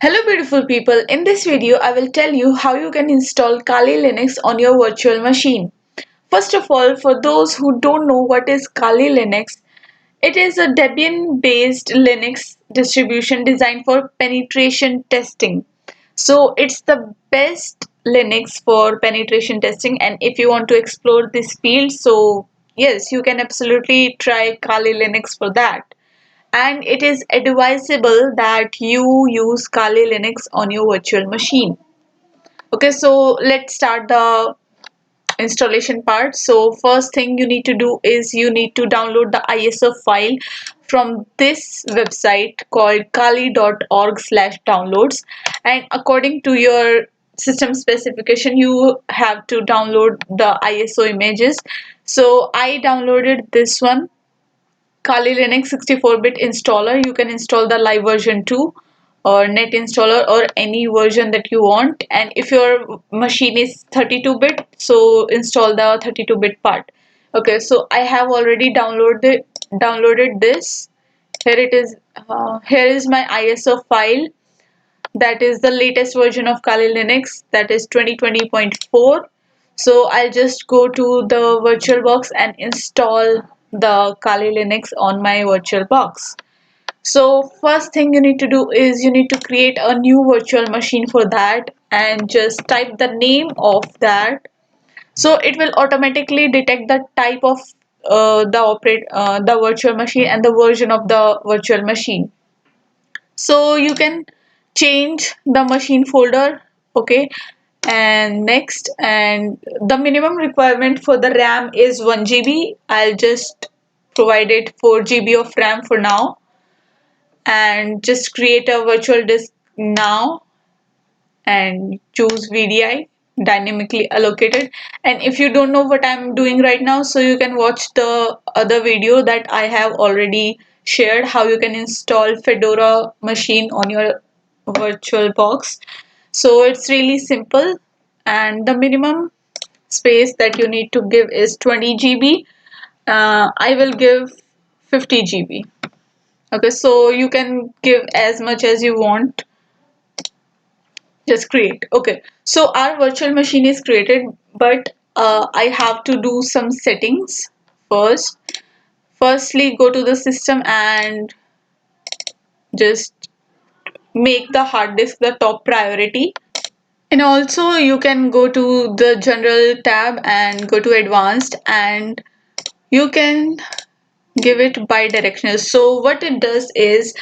Hello beautiful people, in this video I will tell you how you can install Kali Linux on your virtual machine. First of all, for those who don't know what is Kali Linux, it is a Debian based Linux distribution designed for penetration testing. So it's the best Linux for penetration testing, and if you want to explore this field, so yes, you can absolutely try Kali Linux for that, and it is advisable that you use Kali Linux on your virtual machine. Okay, so let's start the installation part. So first thing you need to do is you need to download the ISO file from this website called kali.org/downloads, and according to your system specification you have to download the ISO images. So I downloaded this one, Kali Linux 64-bit installer. You can install the live version too, or net installer, or any version that you want. And if your machine is 32-bit, so install the 32-bit part. Okay, so I have already downloaded this. Here it is. Here is my ISO file. That is the latest version of Kali Linux, that is 2020.4. So I'll just go to the VirtualBox and install the Kali Linux on my VirtualBox. So first thing you need to do is you need to create a new virtual machine for that, and just type the name of that. So it will automatically detect the type of the virtual machine and the version of the virtual machine. So you can change the machine folder. Okay, and next, and the minimum requirement for the RAM is 1 GB. I'll just provide it 4 GB of RAM for now, and just create a virtual disk now and choose VDI, dynamically allocated. And if you don't know what I'm doing right now, so you can watch the other video that I have already shared, how you can install Fedora machine on your virtual box. So it's really simple, and the minimum space that you need to give is 20 GB. I will give 50 GB. Okay, so you can give as much as you want. Just create. Okay, so our virtual machine is created, but I have to do some settings first. Firstly, go to the system and just make the hard disk the top priority. And also you can go to the general tab and go to advanced, and you can give it bidirectional. So what it does is,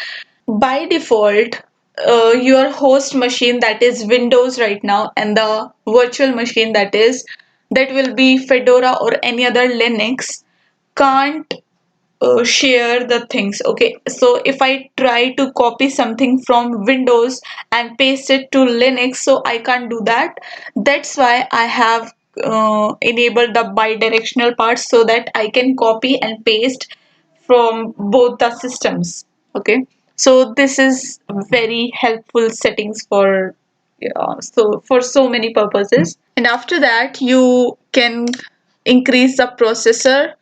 by default, your host machine, that is Windows right now, and the virtual machine, that will be Fedora or any other Linux, can't share the things. Okay, so if I try to copy something from Windows and paste it to Linux, so I can't do that. That's why I have enabled the bidirectional part, so that I can copy and paste from both the systems. Okay, so this is very helpful settings for, so for so many purposes. And after that you can increase the processor,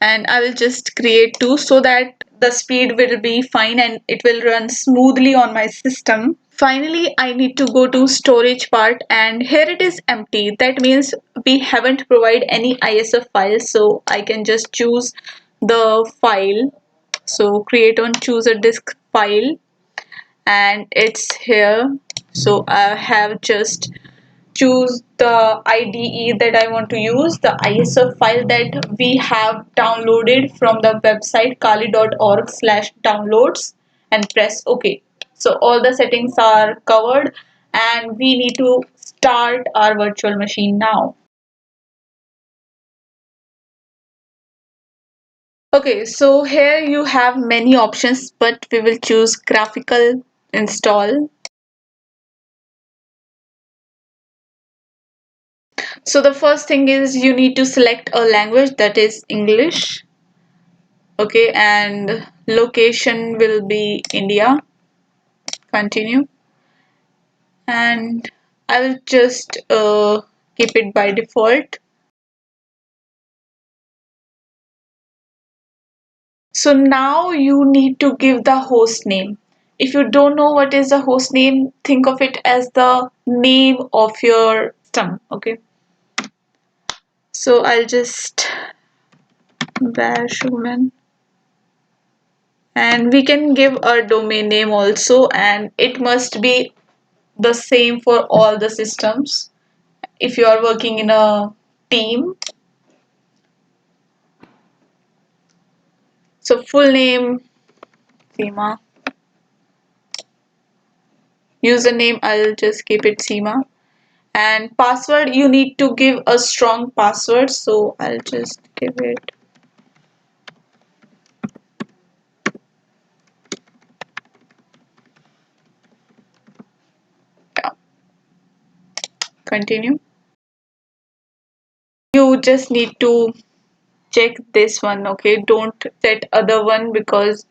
and I will just create two, so that the speed will be fine and it will run smoothly on my system. Finally, I need to go to storage part, and here it is empty. That means we haven't provided any ISO file, so I can just choose the file. So create on choose a disk file, and it's here. So I have just choose the IDE that I want to use, the ISO file that we have downloaded from the website kali.org/downloads, and press OK. So all the settings are covered, and we need to start our virtual machine now. Okay, so here you have many options, but we will choose graphical install. So the first thing is you need to select a language, that is English. Okay, and location will be India. Continue, and I will just keep it by default. So now you need to give the host name. if you don't know what is the host name, think of it as the name of your system. Okay, so I'll just bash woman, and we can give a domain name also, and it must be the same for all the systems if you are working in a team. So full name Seema, username I'll just keep it Seema, and password you need to give a strong password, so I'll just give it, yeah, continue. You just need to check this one, okay? Don't set other one because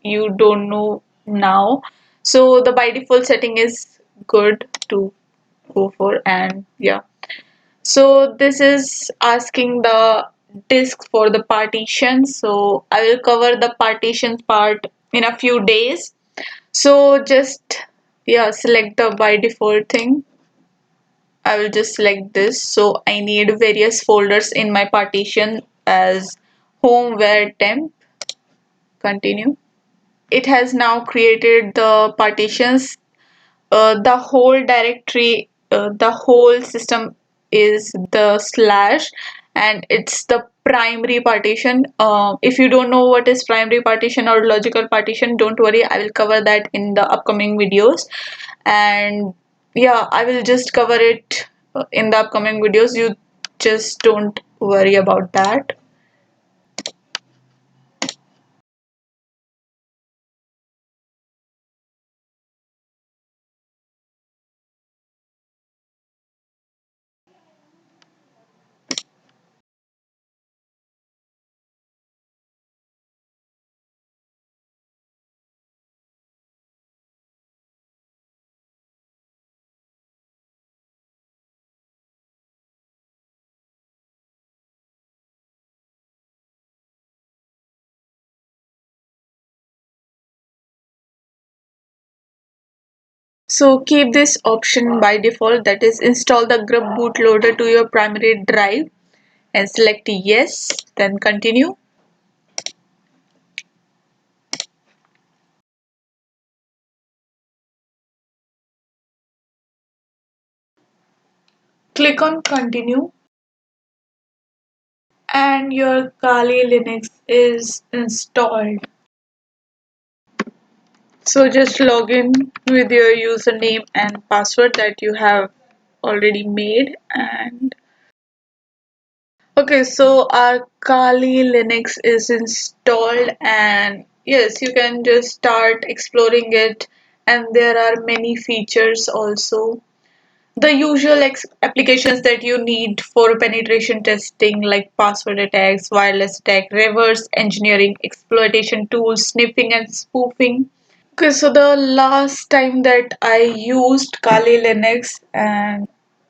you don't know now. So the by default setting is good to go for, and yeah. So this is asking the disk for the partition. So I will cover the partitions part in a few days. So just, yeah, select the by default thing. I will just select this. So I need various folders in my partition as home, where, temp. Continue. It has now created the partitions. The whole directory, the whole system is the slash, and it's the primary partition. If you don't know what is primary partition or logical partition, don't worry, I will cover that in the upcoming videos. And yeah, I will just cover it in the upcoming videos. You just don't worry about that. So keep this option by default, that is install the grub bootloader to your primary drive, and select yes, then continue. Click on continue, and your Kali Linux is installed. So just log in with your username and password that you have already made. And okay, so our Kali Linux is installed, and yes, you can just start exploring it, and there are many features also. The usual applications that you need for penetration testing, like password attacks, wireless attack, reverse engineering, exploitation tools, sniffing, and spoofing. Okay, so the last time that I used Kali Linux, and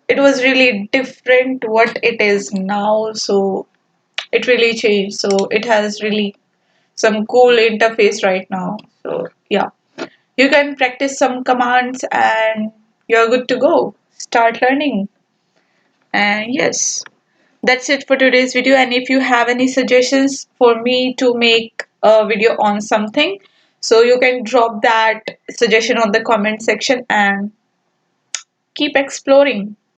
it was really different what it is now. So it really changed. So it has really some cool interface right now. So yeah, you can practice some commands and you're good to go. Start learning. And yes, that's it for today's video. And if you have any suggestions for me to make a video on something, so you can drop that suggestion on the comment section and keep exploring.